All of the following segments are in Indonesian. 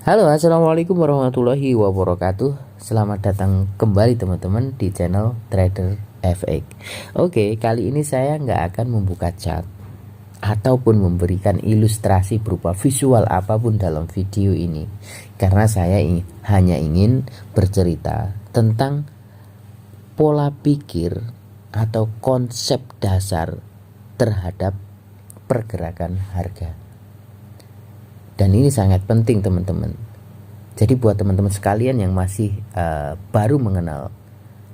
Halo, assalamualaikum warahmatullahi wabarakatuh. Selamat datang kembali teman-teman di channel Trader FX. Oke, kali ini saya nggak akan membuka chart ataupun memberikan ilustrasi berupa visual apapun dalam video ini, karena saya hanya ingin bercerita tentang pola pikir atau konsep dasar terhadap pergerakan harga. Dan ini sangat penting teman-teman. Jadi buat teman-teman sekalian yang masih baru mengenal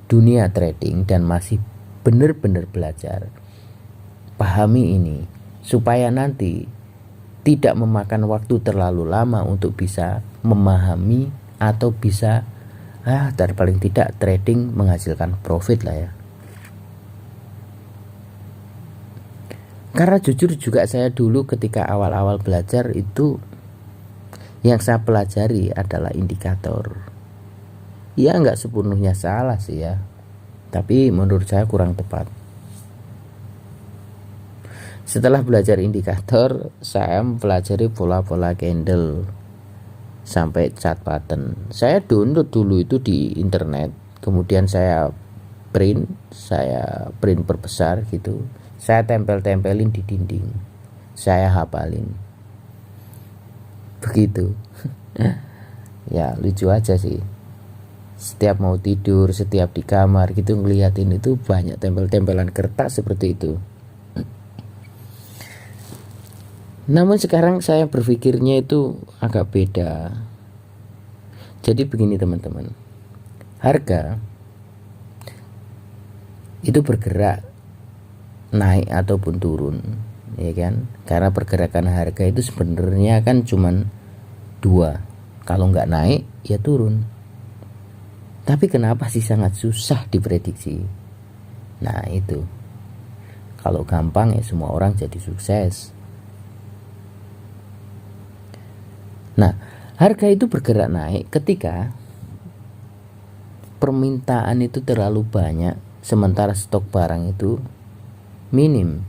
dunia trading dan masih benar-benar belajar, pahami ini supaya nanti tidak memakan waktu terlalu lama untuk bisa memahami atau bisa paling tidak trading menghasilkan profit lah ya. Karena jujur juga saya dulu ketika awal-awal belajar itu yang saya pelajari adalah indikator. Ya nggak sepenuhnya salah sih ya, tapi menurut saya kurang tepat. Setelah belajar indikator, saya mempelajari pola-pola candle sampai chart pattern. Saya download dulu itu di internet, kemudian saya print perbesar gitu. Saya tempel-tempelin di dinding, saya hafalin. Begitu. Ya lucu aja sih, setiap mau tidur, setiap di kamar gitu ngeliatin itu banyak tempel-tempelan kertas seperti itu. Namun sekarang saya berpikirnya itu agak beda. Jadi begini teman-teman, harga itu bergerak naik ataupun turun, ya kan? Karena pergerakan harga itu sebenarnya kan cuman dua, kalau nggak naik ya turun. Tapi kenapa sih sangat susah diprediksi? Nah itu, kalau gampang ya semua orang jadi sukses. Nah, harga itu bergerak naik ketika permintaan itu terlalu banyak sementara stok barang itu minim.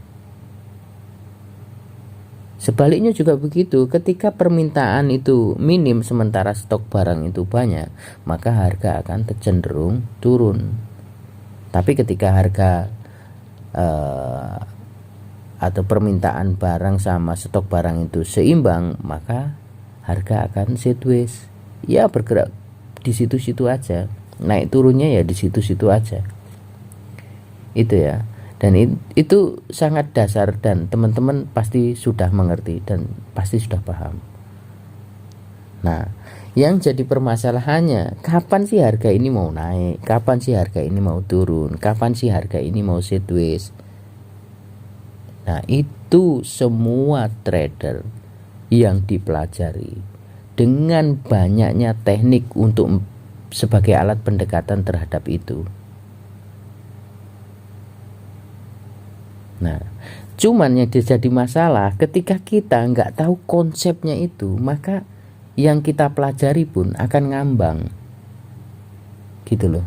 Sebaliknya juga begitu, ketika permintaan itu minim sementara stok barang itu banyak, maka harga akan cenderung turun. Tapi ketika harga atau permintaan barang sama stok barang itu seimbang, maka harga akan sideways. Ya bergerak di situ-situ aja, naik turunnya ya di situ-situ aja. Itu ya. Dan itu sangat dasar dan teman-teman pasti sudah mengerti dan pasti sudah paham. Nah, yang jadi permasalahannya, kapan sih harga ini mau naik, kapan sih harga ini mau turun, kapan sih harga ini mau sideways. Nah, itu semua trader yang dipelajari dengan banyaknya teknik untuk sebagai alat pendekatan terhadap itu. Nah, cuman yang jadi masalah ketika kita nggak tahu konsepnya itu, maka yang kita pelajari pun akan ngambang, gitu loh.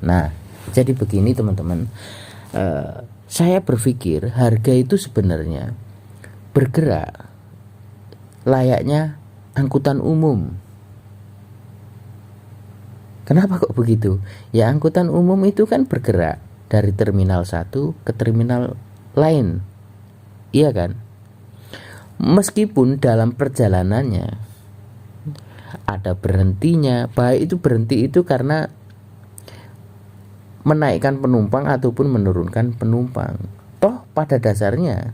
Nah, jadi begini teman-teman, saya berpikir harga itu sebenarnya bergerak layaknya angkutan umum. Kenapa kok begitu? Ya angkutan umum itu kan bergerak dari terminal satu ke terminal lain, iya kan? Meskipun dalam perjalanannya ada berhentinya, baik itu berhenti itu karena menaikkan penumpang ataupun menurunkan penumpang. Toh pada dasarnya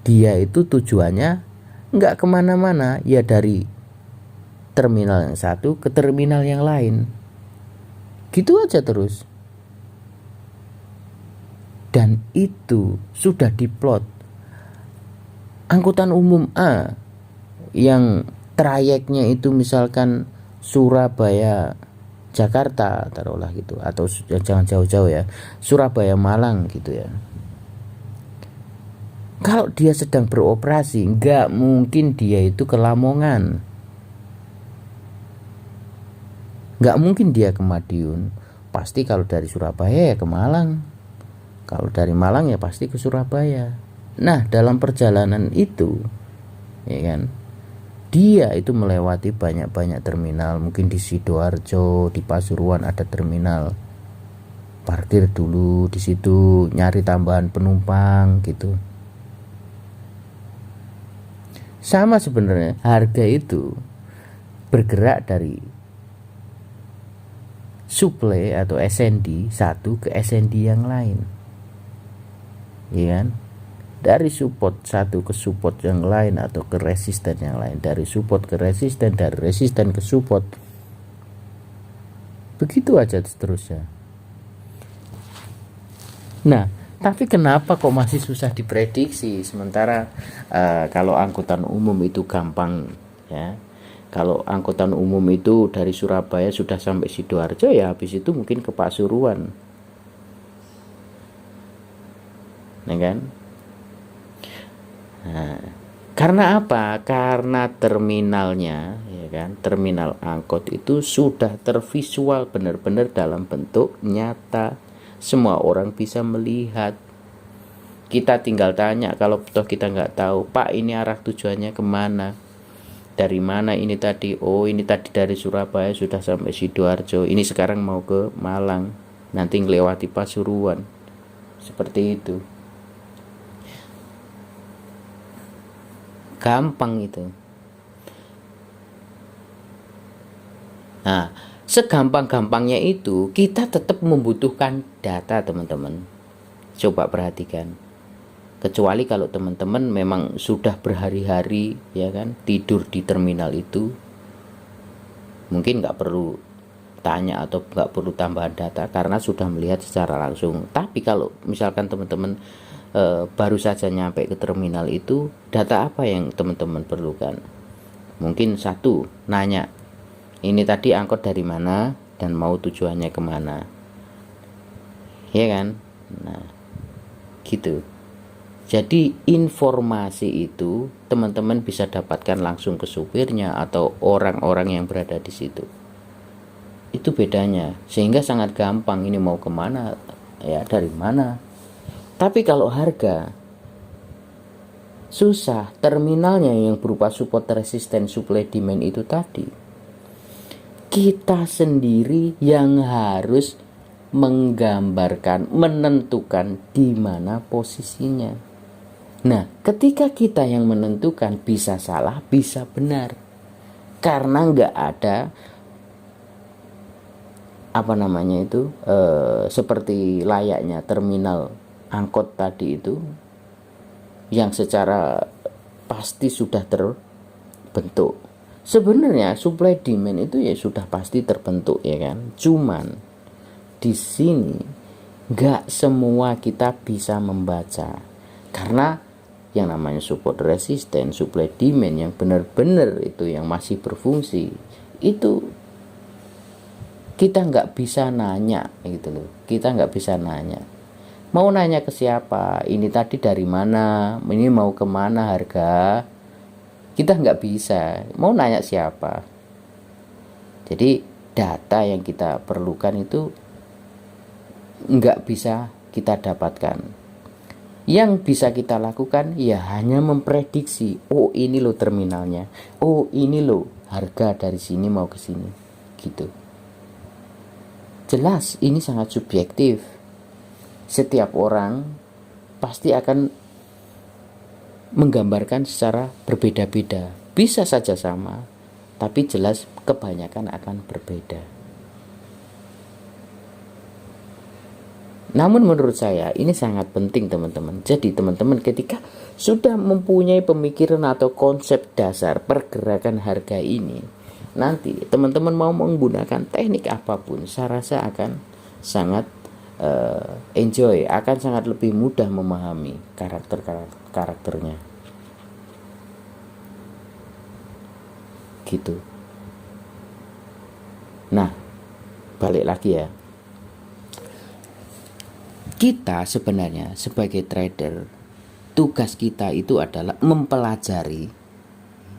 dia itu tujuannya nggak kemana-mana, ya dari terminal yang satu ke terminal yang lain, gitu aja terus. Dan itu sudah diplot. Angkutan umum A yang trayeknya itu misalkan Surabaya Jakarta taruhlah gitu, atau jangan jauh-jauh ya, Surabaya Malang gitu ya. Kalau dia sedang beroperasi, nggak mungkin dia itu ke Lamongan, nggak mungkin dia ke Madiun. Pasti kalau dari Surabaya ya ke Malang, kalau dari Malang ya pasti ke Surabaya. Nah dalam perjalanan itu, ya kan, dia itu melewati banyak-banyak terminal. Mungkin di Sidoarjo, di Pasuruan ada terminal, parkir dulu di situ, nyari tambahan penumpang gitu. Sama sebenarnya, harga itu bergerak dari supply atau SND satu ke SND yang lain, ya kan? Dari support satu ke support yang lain atau ke resisten yang lain, dari support ke resisten, dari resisten ke support, begitu aja seterusnya. Nah, tapi kenapa kok masih susah diprediksi? Sementara kalau angkutan umum itu gampang, ya. Kalau angkutan umum itu dari Surabaya sudah sampai Sidoarjo, ya habis itu mungkin ke Pasuruan, ya kan? Nah, karena apa? Karena terminalnya, ya kan, terminal angkot itu sudah tervisual benar-benar dalam bentuk nyata. Semua orang bisa melihat. Kita tinggal tanya, kalau toh kita nggak tahu, Pak ini arah tujuannya kemana? Dari mana ini tadi? Oh ini tadi dari Surabaya sudah sampai Sidoarjo. Ini sekarang mau ke Malang. Nanti ngelewati Pasuruan. Seperti itu. Gampang itu. Nah, segampang-gampangnya itu kita tetap membutuhkan data, teman-teman. Coba perhatikan. Kecuali kalau teman-teman memang sudah berhari-hari, ya kan, tidur di terminal itu, mungkin nggak perlu tanya atau nggak perlu tambahan data karena sudah melihat secara langsung. Tapi kalau misalkan teman-teman baru saja nyampe ke terminal itu, data apa yang teman-teman perlukan? Mungkin satu, nanya, ini tadi angkot dari mana dan mau tujuannya kemana, ya kan? Nah, gitu. Jadi informasi itu teman-teman bisa dapatkan langsung ke supirnya atau orang-orang yang berada di situ. Itu bedanya, sehingga sangat gampang ini mau kemana, ya dari mana. Tapi kalau harga, susah. Terminalnya yang berupa support resisten supply demand itu tadi, kita sendiri yang harus menggambarkan, menentukan di mana posisinya. Nah, ketika kita yang menentukan, bisa salah, bisa benar, karena nggak ada seperti layaknya terminal angkot tadi itu yang secara pasti sudah terbentuk. Sebenarnya supply demand itu ya sudah pasti terbentuk, ya kan. Cuman di sini nggak semua kita bisa membaca, karena yang namanya support resisten, supply demand yang benar-benar itu yang masih berfungsi, itu kita nggak bisa nanya gitu loh. Kita nggak bisa nanya. Mau nanya ke siapa? Ini tadi dari mana? Ini mau kemana harga? Kita nggak bisa. Mau nanya siapa? Jadi data yang kita perlukan itu nggak bisa kita dapatkan. Yang bisa kita lakukan ya hanya memprediksi. Oh ini loh terminalnya. Oh ini loh harga dari sini mau ke sini. Gitu. Jelas ini sangat subjektif. Setiap orang pasti akan menggambarkan secara berbeda-beda. Bisa saja sama, tapi jelas kebanyakan akan berbeda. Namun menurut saya ini sangat penting, teman-teman. Jadi teman-teman ketika sudah mempunyai pemikiran atau konsep dasar pergerakan harga ini, nanti teman-teman mau menggunakan teknik apapun, saya rasa akan sangat enjoy, akan sangat lebih mudah memahami karakternya gitu. Nah, balik lagi ya, kita sebenarnya sebagai trader, tugas kita itu adalah mempelajari,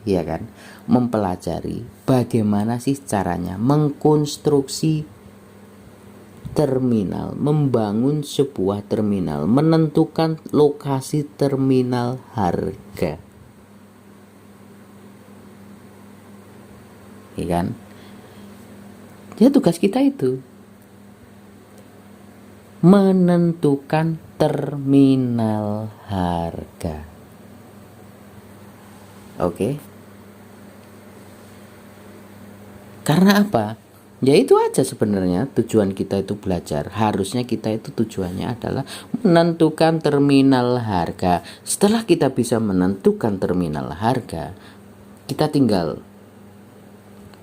ya kan, mempelajari bagaimana sih caranya mengkonstruksi terminal, membangun sebuah terminal, menentukan lokasi terminal harga. ya kan? Ya tugas kita itu menentukan terminal harga. Oke. Karena apa? Ya itu aja sebenarnya tujuan kita itu belajar. Harusnya kita itu tujuannya adalah menentukan terminal harga. Setelah kita bisa menentukan terminal harga, kita tinggal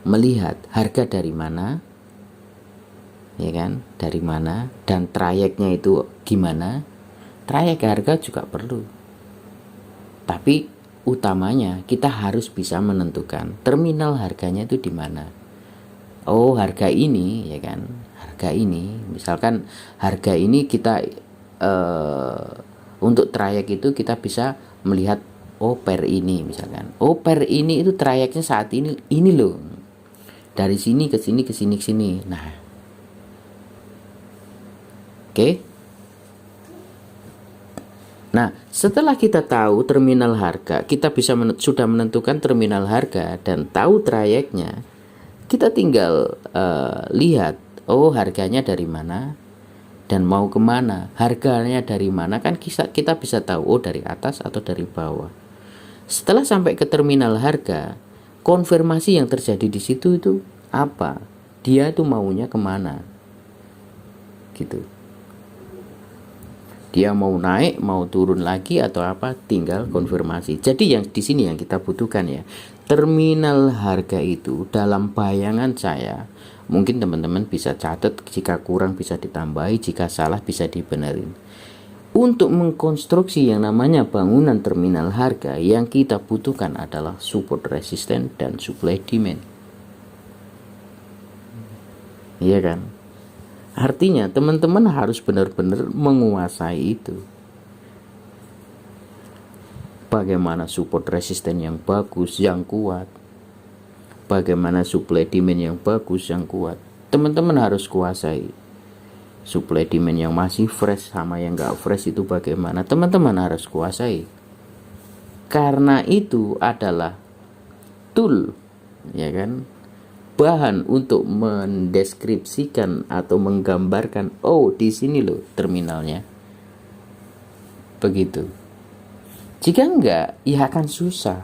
melihat harga dari mana, ya kan? Dari mana, dan trayeknya itu gimana. Trayek harga juga perlu. Tapi utamanya kita harus bisa menentukan terminal harganya itu di mana. Oh, harga ini, ya kan, harga ini, misalkan harga ini kita untuk trayek itu kita bisa melihat, oh per ini misalkan, oh per ini itu trayeknya saat ini loh, dari sini ke sini ke sini ke sini. Nah, oke. Nah, setelah kita tahu terminal harga, kita bisa sudah menentukan terminal harga dan tahu trayeknya. Kita tinggal lihat, oh harganya dari mana dan mau kemana. Harganya dari mana kan kita bisa tahu, oh dari atas atau dari bawah. Setelah sampai ke terminal harga, konfirmasi yang terjadi di situ itu apa? Dia itu maunya kemana? Gitu. Dia mau naik, mau turun lagi atau apa, tinggal konfirmasi. Jadi yang di sini yang kita butuhkan ya, terminal harga itu dalam bayangan saya, mungkin teman-teman bisa catat, jika kurang bisa ditambahi, jika salah bisa dibenerin. Untuk mengkonstruksi yang namanya bangunan terminal harga, yang kita butuhkan adalah support resisten dan supply demand. Iya kan? Artinya teman-teman harus benar-benar menguasai itu. Bagaimana support resisten yang bagus, yang kuat. Bagaimana supply demand yang bagus, yang kuat. Teman-teman harus kuasai. Supply demand yang masih fresh sama yang gak fresh itu bagaimana. Teman-teman harus kuasai. Karena itu adalah tool, ya kan? Bahan untuk mendeskripsikan atau menggambarkan, oh di sini loh terminalnya. Begitu. Jika enggak, ya akan susah.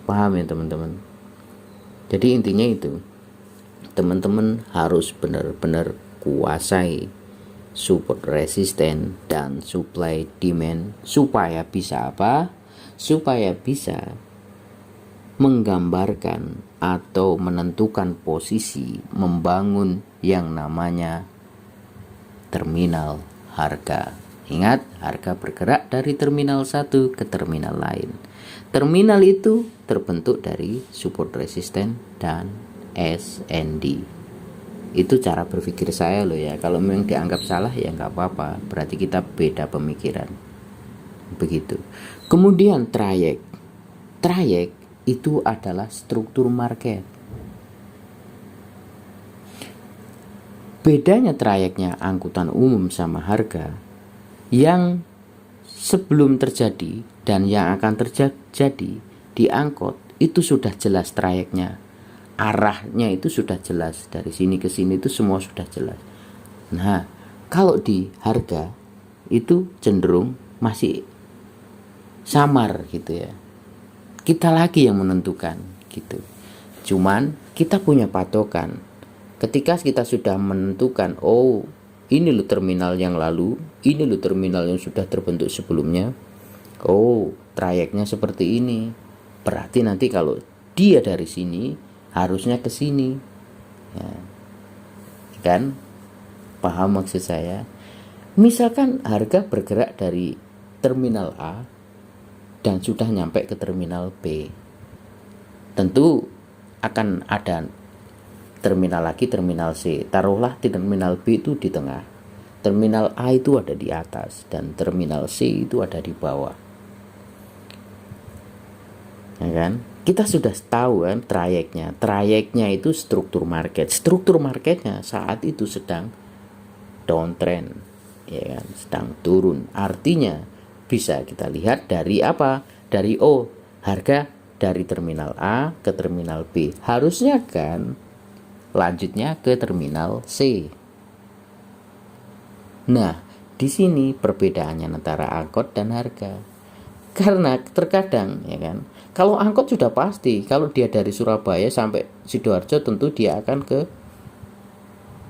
Paham ya teman-teman? Jadi intinya itu, teman-teman harus benar-benar kuasai support resisten dan supply demand supaya bisa apa? Supaya bisa menggambarkan atau menentukan posisi membangun yang namanya terminal harga. Ingat, harga bergerak dari terminal satu ke terminal lain. Terminal itu terbentuk dari support resisten dan SND. Itu cara berpikir saya loh ya. Kalau memang dianggap salah ya nggak apa-apa, berarti kita beda pemikiran. Begitu. Kemudian trayek itu adalah struktur market. Bedanya trayeknya angkutan umum sama harga, yang sebelum terjadi dan yang akan terjadi di angkot itu sudah jelas trayeknya. Arahnya itu sudah jelas, dari sini ke sini itu semua sudah jelas. Nah, kalau di harga itu cenderung masih samar gitu ya. Kita lagi yang menentukan gitu. Cuman kita punya patokan. Ketika kita sudah menentukan, oh ini loh terminal yang lalu, ini loh terminal yang sudah terbentuk sebelumnya, oh trayeknya seperti ini, berarti nanti kalau dia dari sini harusnya ke sini ya. Kan paham maksud saya? Misalkan harga bergerak dari terminal A dan sudah nyampe ke terminal B, tentu akan ada terminal lagi, terminal C. Taruhlah di terminal B itu di tengah, terminal A itu ada di atas, dan terminal C itu ada di bawah, ya kan? Kita sudah tahu kan trayeknya itu struktur marketnya saat itu sedang downtrend, ya kan, sedang turun. Artinya bisa kita lihat dari apa? Dari harga dari terminal A ke terminal B. Harusnya kan lanjutnya ke terminal C. Nah, di sini perbedaannya antara angkot dan harga. Karena terkadang ya kan, kalau angkot sudah pasti, kalau dia dari Surabaya sampai Sidoarjo tentu dia akan ke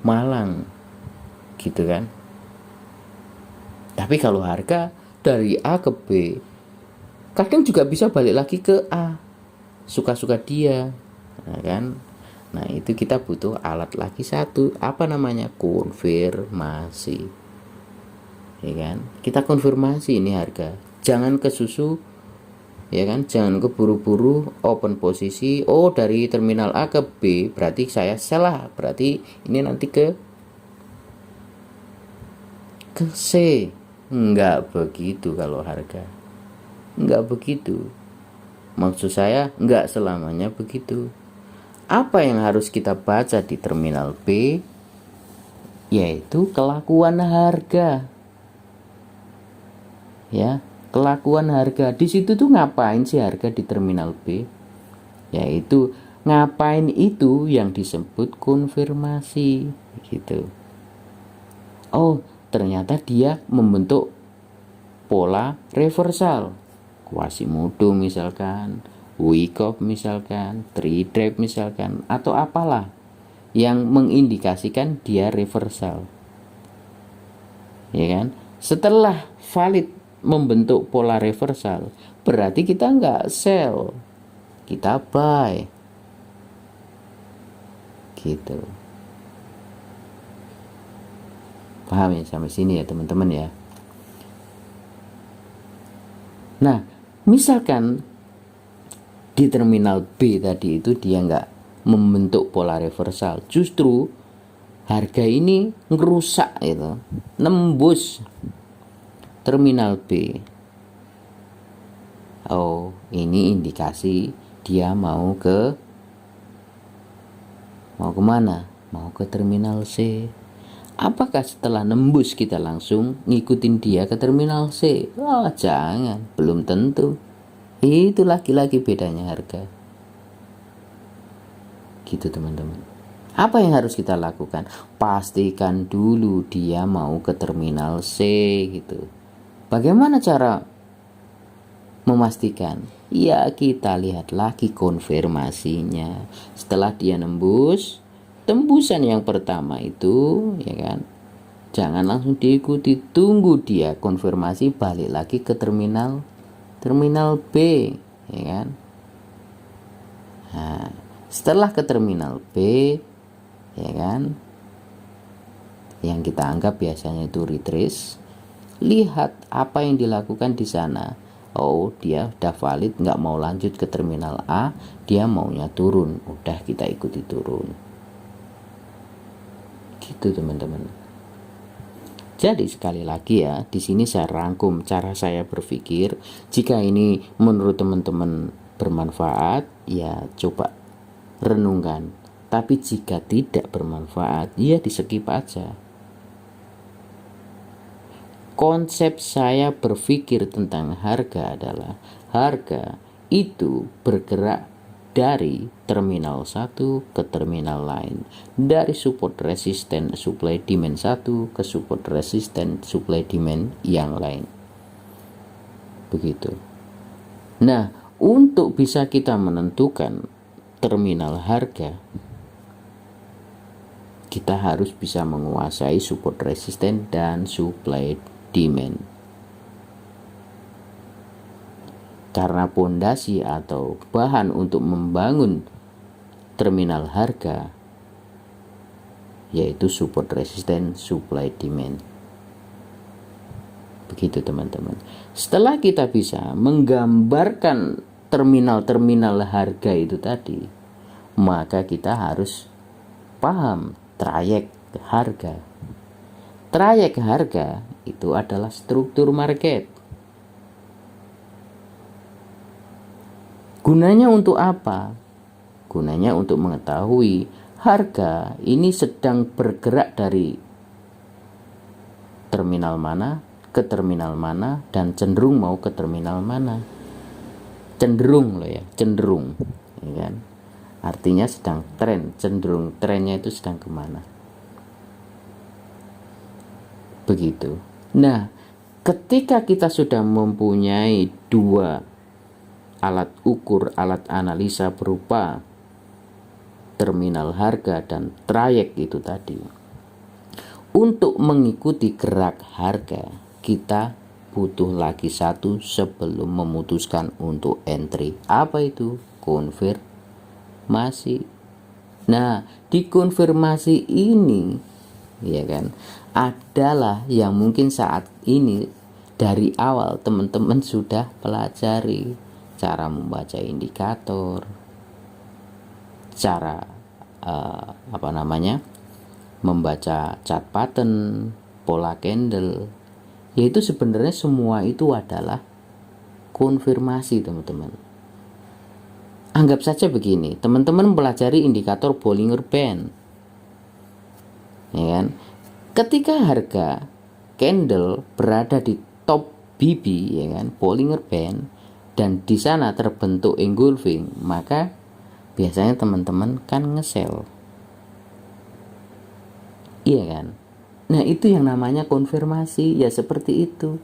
Malang, gitu kan. Tapi kalau harga dari A ke B, kadang juga bisa balik lagi ke A, suka-suka dia, ya kan. Nah itu kita butuh alat lagi satu, apa namanya, konfirmasi, ya kan. Kita konfirmasi ini harga, jangan ke susu, ya kan, jangan keburu-buru open posisi. Oh dari terminal A ke B berarti saya salah, berarti ini nanti ke C. Enggak begitu kalau harga, enggak begitu. Maksud saya enggak selamanya begitu. Apa yang harus kita baca di terminal B? Yaitu kelakuan harga, ya, kelakuan harga. Di situ tuh ngapain sih harga di terminal B? Yaitu ngapain itu yang disebut konfirmasi, gitu. Oh ternyata dia membentuk pola reversal, Quasimodo misalkan, Wyckoff misalkan, Tri-Drive misalkan, atau apalah yang mengindikasikan dia reversal, ya kan. Setelah valid membentuk pola reversal, berarti kita nggak sell, kita buy, gitu. Paham ya sampai sini ya teman-teman ya. Nah misalkan di terminal B tadi itu dia nggak membentuk pola reversal, justru harga ini ngerusak itu, nembus terminal B. Oh ini indikasi dia mau kemana? Mau ke terminal C. Apakah setelah nembus kita langsung ngikutin dia ke terminal C? Oh jangan, belum tentu. Itu lagi-lagi bedanya harga, gitu teman-teman. Apa yang harus kita lakukan? Pastikan dulu dia mau ke terminal C, gitu. Bagaimana cara memastikan? Ya kita lihat lagi konfirmasinya. Setelah dia nembus tembusan yang pertama itu, ya kan, jangan langsung diikuti, tunggu dia konfirmasi balik lagi ke terminal B, ya kan. Nah, setelah ke terminal B, ya kan, yang kita anggap biasanya itu retrace, lihat apa yang dilakukan di sana. Oh dia udah valid, nggak mau lanjut ke terminal A, dia maunya turun, udah kita ikuti turun, gitu teman-teman. Jadi sekali lagi ya, di sini saya rangkum cara saya berpikir. Jika ini menurut teman-teman bermanfaat, ya coba renungkan. Tapi jika tidak bermanfaat, ya di skip aja. Konsep saya berpikir tentang harga adalah harga itu bergerak dari terminal 1 ke terminal lain, dari support resisten supply demand 1 ke support resisten supply demand yang lain, begitu. Nah untuk bisa kita menentukan terminal harga, kita harus bisa menguasai support resisten dan supply demand. Karena pondasi atau bahan untuk membangun terminal harga yaitu support resisten supply demand, begitu teman-teman. Setelah kita bisa menggambarkan terminal-terminal harga itu tadi, maka kita harus paham trayek harga. Trayek harga itu adalah struktur market. Gunanya untuk apa? Gunanya untuk mengetahui harga ini sedang bergerak dari terminal mana ke terminal mana dan cenderung mau ke terminal mana. cenderung loh ya, cenderung, ya kan? Artinya sedang tren, cenderung, trennya itu sedang kemana, begitu. Nah, ketika kita sudah mempunyai dua alat ukur, alat analisa berupa terminal harga dan trayek itu tadi, untuk mengikuti gerak harga kita butuh lagi satu sebelum memutuskan untuk entry. Apa itu? Konfirmasi. Nah, di konfirmasi ini ya kan adalah yang mungkin saat ini dari awal teman-teman sudah pelajari cara membaca indikator, cara membaca chart pattern, pola candle, yaitu sebenarnya semua itu adalah konfirmasi teman-teman. Anggap saja begini, teman-teman pelajari indikator Bollinger Band, ya kan? Ketika harga candle berada di top BB, ya kan, Bollinger Band, dan di sana terbentuk engulfing, maka biasanya teman-teman kan nge-sell, iya kan? Nah, itu yang namanya konfirmasi, ya seperti itu.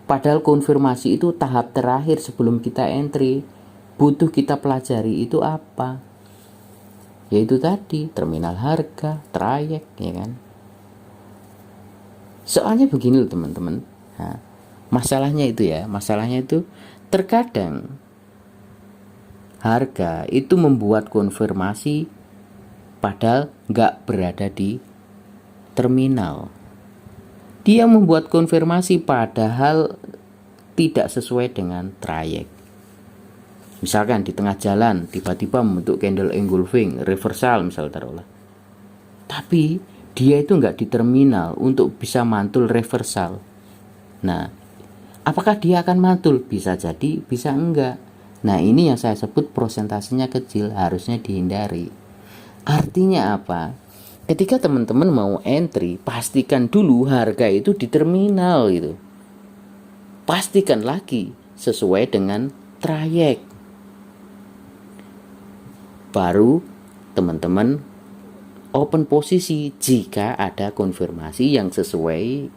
Padahal konfirmasi itu tahap terakhir sebelum kita entry. Butuh kita pelajari itu apa? Yaitu tadi terminal harga, trayek, ya kan? Soalnya begini loh teman-teman. Nah, masalahnya itu terkadang harga itu membuat konfirmasi padahal nggak berada di terminal. Dia membuat konfirmasi padahal tidak sesuai dengan trayek. Misalkan di tengah jalan tiba-tiba membentuk candle engulfing, reversal misal taruhlah. Tapi dia itu nggak di terminal untuk bisa mantul reversal. Nah, apakah dia akan mantul? Bisa jadi, bisa enggak. Nah, ini yang saya sebut prosentasenya kecil, harusnya dihindari. Artinya apa? Ketika teman-teman mau entry, pastikan dulu harga itu di terminal gitu. Pastikan lagi sesuai dengan trayek. Baru teman-teman open posisi jika ada konfirmasi yang sesuai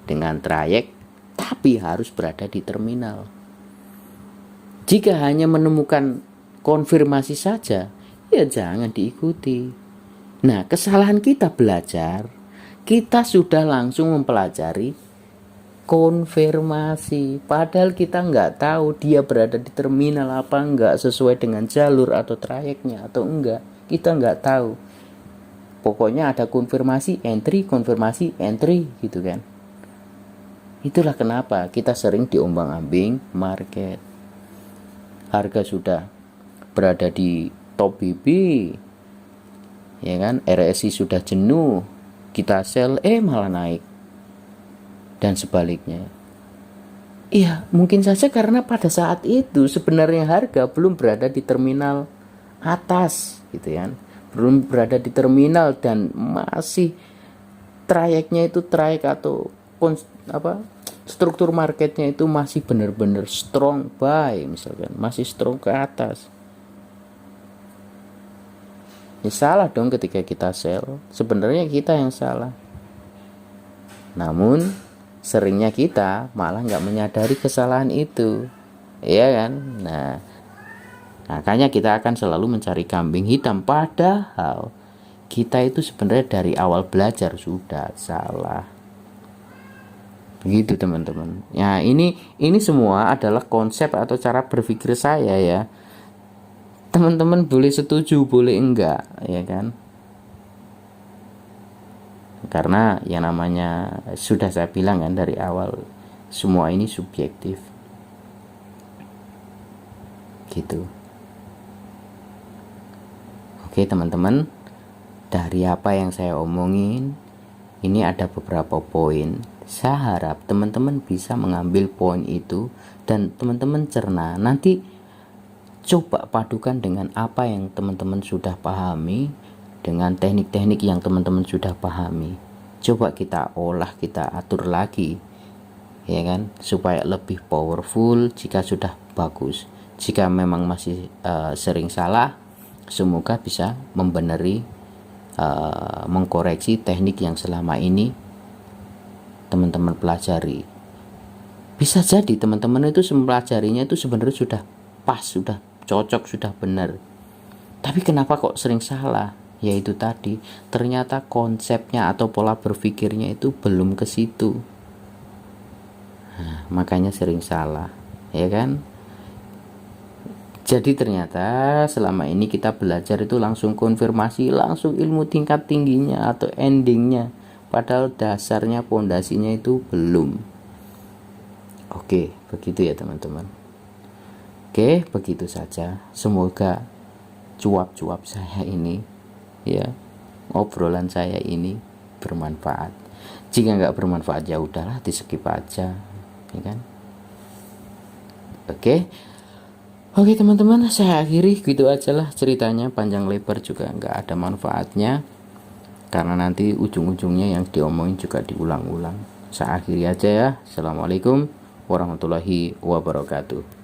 dengan trayek, tapi harus berada di terminal. Jika hanya menemukan konfirmasi saja, ya jangan diikuti. Nah, kesalahan kita belajar, kita sudah langsung mempelajari konfirmasi, padahal kita nggak tahu dia berada di terminal apa enggak, sesuai dengan jalur atau trayeknya atau enggak, kita nggak tahu. Pokoknya ada konfirmasi entry gitu kan. Itulah kenapa kita sering diombang-ambing market. Harga sudah berada di top BB, ya kan, RSI sudah jenuh, kita sell malah naik, dan sebaliknya. Iya, mungkin saja karena pada saat itu sebenarnya harga belum berada di terminal atas gitu kan, belum berada di terminal dan masih trayeknya itu trayek atau struktur marketnya itu masih benar-benar strong buy misalkan, masih strong ke atas. Ya salah dong ketika kita sell, sebenarnya kita yang salah. Namun seringnya kita malah nggak menyadari kesalahan itu, iya kan? Nah, makanya kita akan selalu mencari kambing hitam, padahal kita itu sebenarnya dari awal belajar sudah salah. Begitu teman-teman. Ya, ini semua adalah konsep atau cara berpikir saya ya. Teman-teman boleh setuju, boleh enggak, ya kan? Karena yang namanya sudah saya bilang kan dari awal, semua ini subjektif. Gitu. Oke teman-teman, dari apa yang saya omongin, ini ada beberapa poin. Saya harap teman-teman bisa mengambil poin itu dan teman-teman cerna. Nanti coba padukan dengan apa yang teman-teman sudah pahami, dengan teknik-teknik yang teman-teman sudah pahami. Coba kita olah, kita atur lagi, ya kan, supaya lebih powerful. Jika sudah bagus, Jika memang masih sering salah, semoga bisa membenahi, mengkoreksi teknik yang selama ini teman-teman pelajari. Bisa jadi teman-teman itu mempelajarinya itu sebenarnya sudah pas, sudah cocok, sudah benar. Tapi kenapa kok sering salah? Yaitu tadi, ternyata konsepnya atau pola berpikirnya itu belum ke situ. Nah, makanya sering salah, ya kan? Jadi ternyata selama ini kita belajar itu langsung konfirmasi, langsung ilmu tingkat tingginya atau endingnya, padahal dasarnya, pondasinya itu belum. Oke, begitu ya teman-teman. Oke, begitu saja. Semoga cuap-cuap saya ini, ya, obrolan saya ini bermanfaat. Jika nggak bermanfaat ya udahlah, di skip aja, ya kan? Oke teman-teman, saya akhiri gitu aja lah ceritanya, panjang lebar juga nggak ada manfaatnya, karena nanti ujung-ujungnya yang diomongin juga diulang-ulang. Saya akhiri aja ya. Assalamualaikum warahmatullahi wabarakatuh.